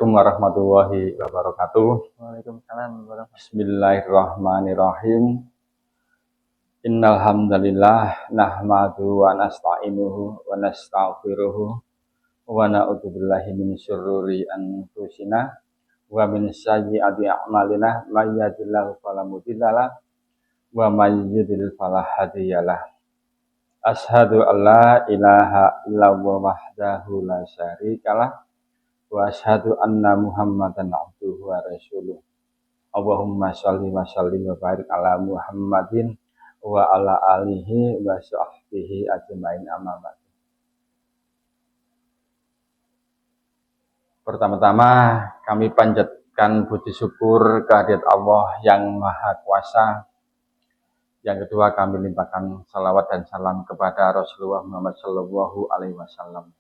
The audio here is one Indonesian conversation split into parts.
Assalamualaikum warahmatullahi wabarakatuh. Waalaikumsalam warahmatullahi Bismillahirrahmanirrahim. Innal hamdalillah nahmadu wa nasta'inuhu wa nastaghfiruhu wa na'udzu billahi min syururi anfusina wa min sayyiati a'malina may yahdihillahu fala mudhillalah wa may yudhlil fala hadiyalah. Asyhadu an la ilaha illallah wahdahu la syarikalah wa asyhadu anna Muhammadan abduhu wa rasuluh. Allahumma sholli wa sallim wa barik ala Muhammadin wa ala alihi wa sahbihi ajmain amma ba'd. Pertama-tama kami panjatkan puji syukur kehadirat Allah yang Maha Kuasa. Yang kedua kami limpahkan salawat dan salam kepada Rasulullah Muhammad Sallallahu Alaihi Wasallam.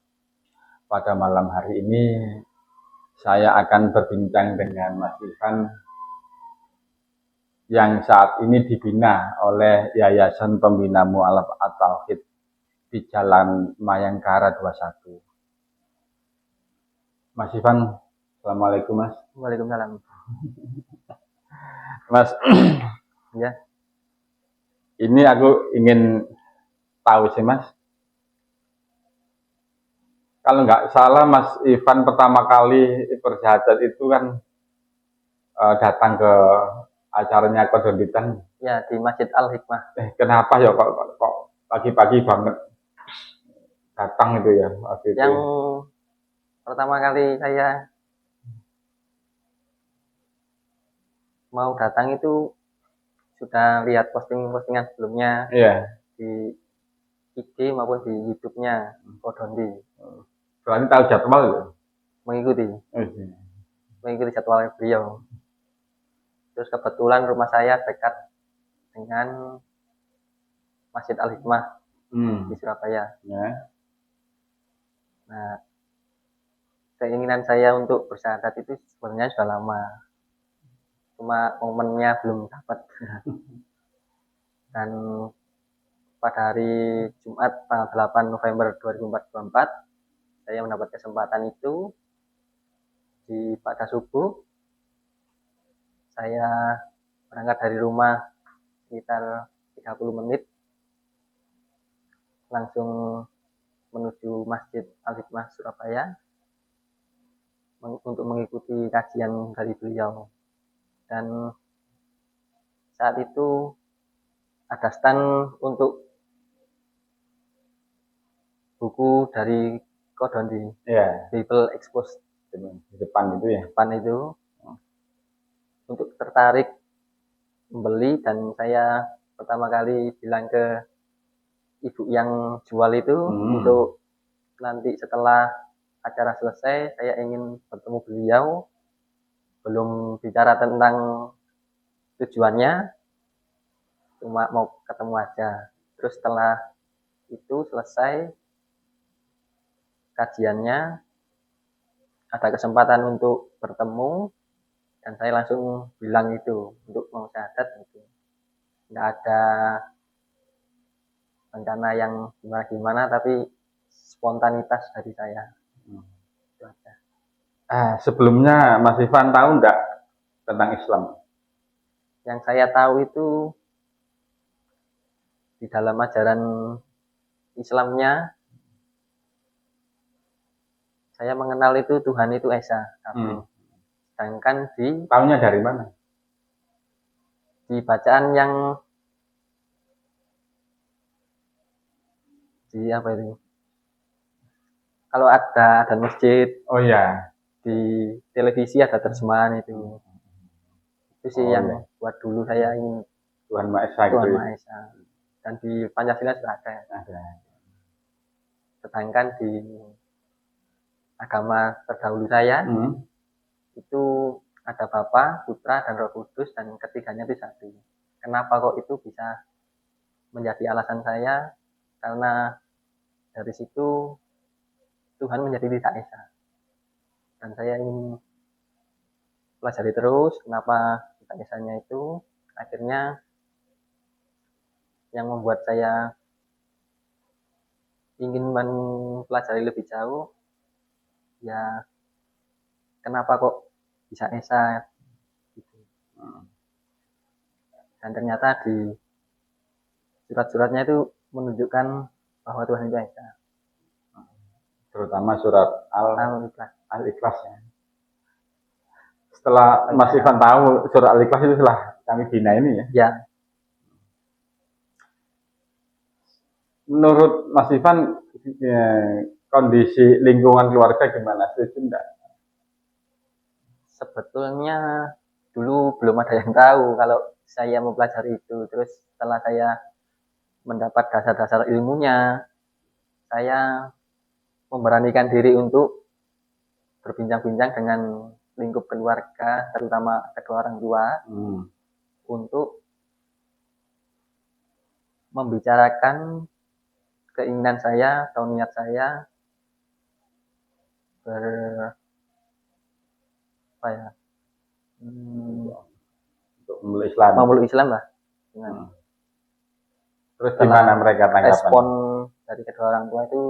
Pada malam hari ini saya akan berbincang dengan Mas Ivan yang saat ini dibina oleh Yayasan Pembina Mu'alaf At-Tauhid di Jalan Mayangkara 21. Mas Ivan, Assalamualaikum Mas. Waalaikumsalam. Mas, Ya, ini aku ingin tahu sih Mas. Kalau nggak salah Mas Ivan pertama kali bersyahadat itu kan datang ke acaranya Kodonditan. ya di Masjid Al-Hikmah. Kenapa ya kok pagi-pagi banget datang itu ya waktu itu? Yang pertama kali saya mau datang itu sudah lihat postingan sebelumnya Iya. di IG maupun di YouTube-nya Kodondi. Berarti tahu jadwal itu. Mengikuti jadwal beliau. Terus kebetulan rumah saya dekat dengan Masjid Al-Hikmah di Surabaya. Ya. Nah, keinginan saya untuk bersyahadat itu sebenarnya sudah lama. Cuma momennya belum dapat. Dan pada hari Jumat tanggal 8 November 2024 saya mendapat kesempatan itu pada subuh. Saya berangkat dari rumah sekitar 30 menit langsung menuju Masjid Al-Hikmah Surabaya untuk mengikuti kajian dari beliau. Dan saat itu ada stand untuk buku dari Kodondi, Bible Exposed Di depan itu ya. Depan itu untuk tertarik membeli, dan saya pertama kali bilang ke ibu yang jual itu untuk nanti setelah acara selesai saya ingin bertemu beliau, belum bicara tentang tujuannya, cuma mau ketemu aja. Terus setelah itu selesai kajiannya, ada kesempatan untuk bertemu, dan saya langsung bilang itu untuk mau syahadat itu. Nggak ada rencana yang gimana-gimana, tapi spontanitas dari saya. Itu aja. Sebelumnya Mas Ivan tahu nggak tentang Islam? Yang saya tahu itu di dalam ajaran Islamnya, saya mengenal itu Tuhan itu Esa. Sedangkan tahunya dari mana? Di bacaan yang di apa itu? Kalau ada masjid, di televisi ada terjemahan itu. Itu sih yang buat dulu saya ingin Tuhan Maha Esa. Tuhan Maha Esa. Dan di Pancasila sudah ada. Sedangkan di agama terdahulu saya itu ada Bapa, Putra, dan Roh Kudus, dan ketiganya itu satu. Kenapa kok itu bisa menjadi alasan saya? Karena dari situ Tuhan menjadi tidak esa, dan saya ingin pelajari terus kenapa tidak esanya itu. Akhirnya yang membuat saya ingin mempelajari lebih jauh, ya kenapa kok bisa Esa gitu. Dan ternyata di surat-suratnya itu menunjukkan bahwa Tuhan itu Esa. Terutama surat Al-Ikhlas. Al-Ikhlas ya. Setelah Mas Ivan tahu surat Al-Ikhlas itu setelah kami bina ini ya. Ya, Menurut Mas Ivan kondisi lingkungan keluarga gimana? Setuju enggak? sebetulnya dulu belum ada yang tahu kalau saya mempelajari itu. Terus setelah saya mendapat dasar-dasar ilmunya, saya memberanikan diri untuk berbincang-bincang dengan lingkup keluarga, terutama kedua orang tua, untuk membicarakan keinginan saya atau niat saya untuk memeluk Islam. memeluk Islam lah. Terus gimana mereka tanggapan? Respon dari kedua orang tua itu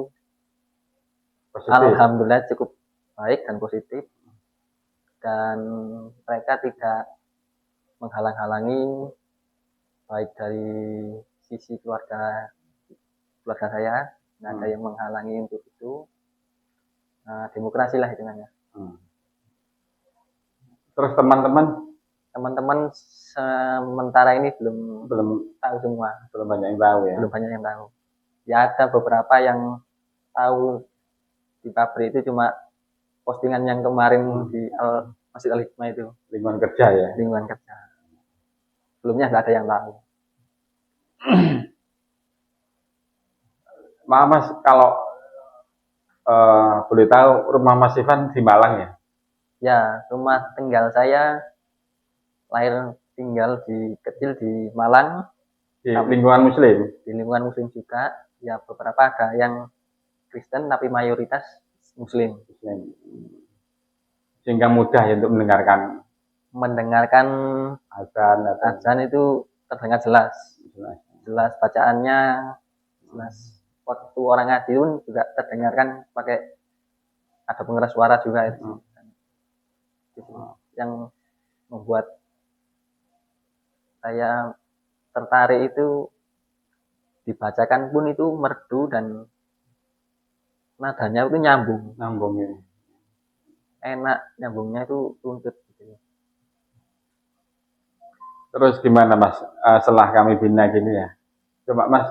positif. Alhamdulillah cukup baik dan positif, dan mereka tidak menghalang-halangi, baik dari sisi keluarga saya, nggak ada yang menghalangi untuk itu. Demokrasi lah hitungannya. Terus teman-teman sementara ini belum tahu semua, belum banyak yang tahu ya. Belum banyak yang tahu. Ya ada beberapa yang tahu di pabrik itu cuma postingan yang kemarin di Masjid Al-Hikmah itu. Lingkungan kerja ya. Lingkungan kerja. Sebelumnya nggak ada yang tahu. Maaf Mas, kalau boleh tahu rumah Mas Ivan di Malang ya? Ya, rumah tinggal saya lahir tinggal kecil di Malang. Di lingkungan Muslim? Di lingkungan Muslim juga. Ya beberapa ada yang Kristen tapi mayoritas Muslim. Sehingga mudah ya untuk mendengarkan azan itu terdengar jelas bacaannya, jelas. Waktu orang ngaji pun juga terdengarkan pakai ada pengeras suara juga itu. Yang membuat saya tertarik itu dibacakan pun itu merdu dan nadanya itu nyambung ya. Enak nyambungnya itu runtut gitu. Terus gimana Mas setelah kami bina gini ya, coba Mas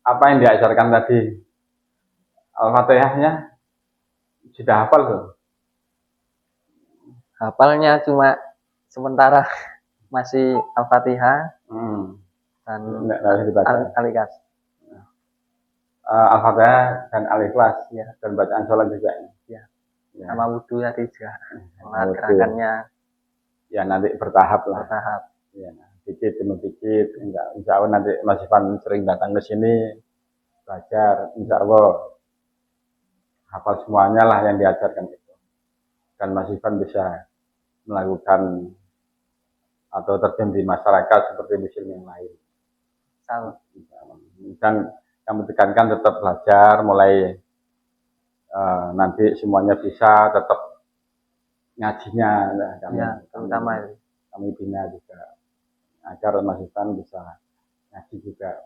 apa yang diajarkan tadi Al-Fatihahnya sudah hafal tuh? Hafalnya cuma sementara masih Al-Fatihah dan Al-Ikhlas. Al-Fatihah dan Al-Ikhlas ya, dan bacaan sholat juga ya. Sama wudhu tadi juga. Gerakannya ya nanti bertahap lah. Ya, dikit demi dikit. Insya Allah nanti Mas Ivan sering datang ke sini belajar, insya Allah hafal semuanya lah yang diajarkan itu. Dan Mas Ivan bisa melakukan atau terjun di masyarakat seperti muslim yang lain. Dan kami tekankan tetap belajar, mulai nanti semuanya bisa tetap ngajinya. Kami bina juga agar Mas Ivan bisa ngaji juga.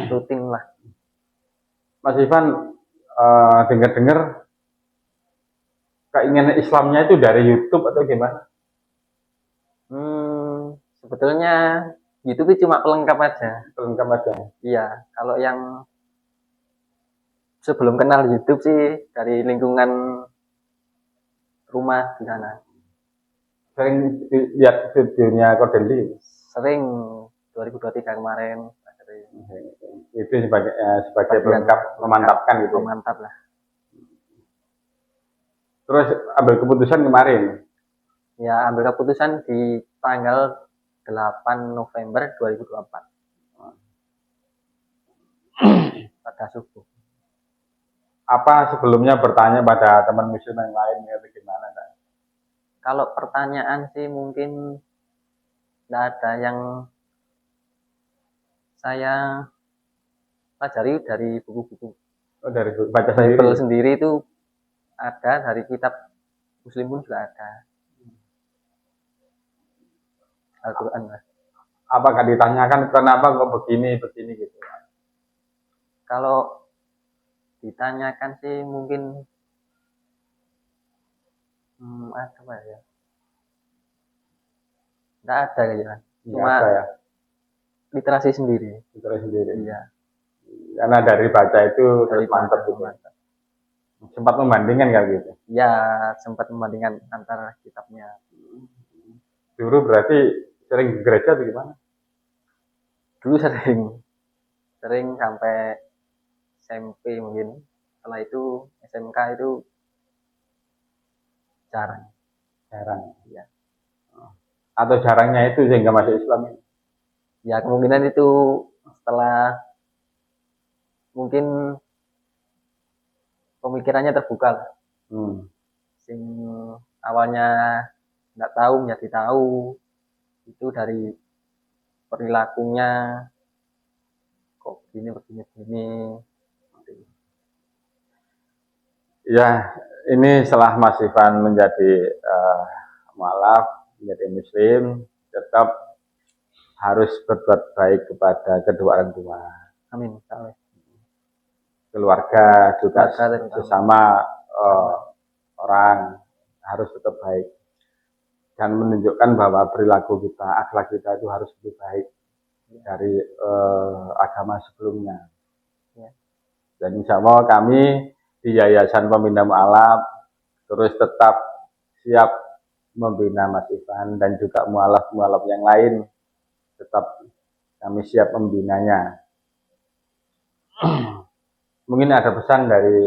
Rutin lah. Mas Ivan dengar-dengar keinginan Islamnya itu dari YouTube atau gimana? Sebetulnya YouTube cuma pelengkap aja. Iya, kalau yang sebelum kenal YouTube sih dari lingkungan rumah di sana. Sering lihat videonya Kodendi? Sering, 2023 kemarin. Itu sebagai pelengkap, memantapkan gitu. Mantap lah. Terus ambil keputusan kemarin? Ya, ambil keputusan di tanggal 8 November 2024. Pada subuh. Apa sebelumnya bertanya pada teman muslim yang lain atau gimana? Kalau pertanyaan sih mungkin tidak ada. Yang saya pelajari dari buku-buku. Dari baca Bible sendiri itu ada, dari kitab Muslim pun juga ada Al-Quran lah. Apakah ditanyakan kenapa kok begini gitu? Kalau ditanyakan sih mungkin apa ya? Nggak ada kayaknya. Cuma Nggak ada ya, literasi sendiri. literasi sendiri. Iya. Karena dari baca itu Dari terus mantap baca, gitu. mantap. Sempat membandingkan kan gitu. Ya, sempat membandingkan antara kitabnya. Dulu berarti sering ke gereja atau gimana? Dulu sering sampai SMP mungkin. Setelah itu SMK itu jarang. Ya. Atau jarangnya itu sehingga masuk Islam ini? Ya kemungkinan itu setelah mungkin pemikirannya terbuka lah. Sing awalnya nggak tahu menjadi tahu, itu dari perilakunya kok begini. Ya, ini setelah Mas Ivan menjadi mualaf, menjadi Muslim, tetap harus berbuat baik kepada kedua orang tua. Amin. Keluarga juga sesama orang harus tetap baik dan menunjukkan bahwa perilaku kita, akhlak kita itu harus lebih baik dari agama sebelumnya. Ya. Dan insya Allah kami di Yayasan Pembina Mualaf terus tetap siap membina Mas Ivan dan juga mualaf-mualaf yang lain, tetap kami siap membinanya. Mungkin ada pesan dari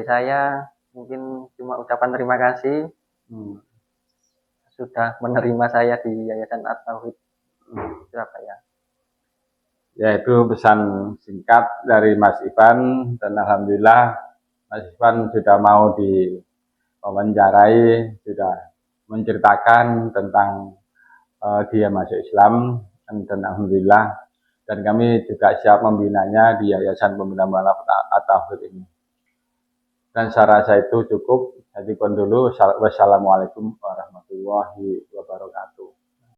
saya, mungkin cuma ucapan terima kasih sudah menerima saya di Yayasan At-Tauhid Surabaya. Ya, itu pesan singkat dari Mas Ivan, dan alhamdulillah Mas Ivan sudah mau diwawancarai, sudah menceritakan tentang dia masuk Islam, dan alhamdulillah, dan kami juga siap membinanya di Yayasan Pembina Mualaf At-Tauhid ini. Dan saya rasa itu cukup. Jadi dulu. Wassalamualaikum warahmatullahi wabarakatuh.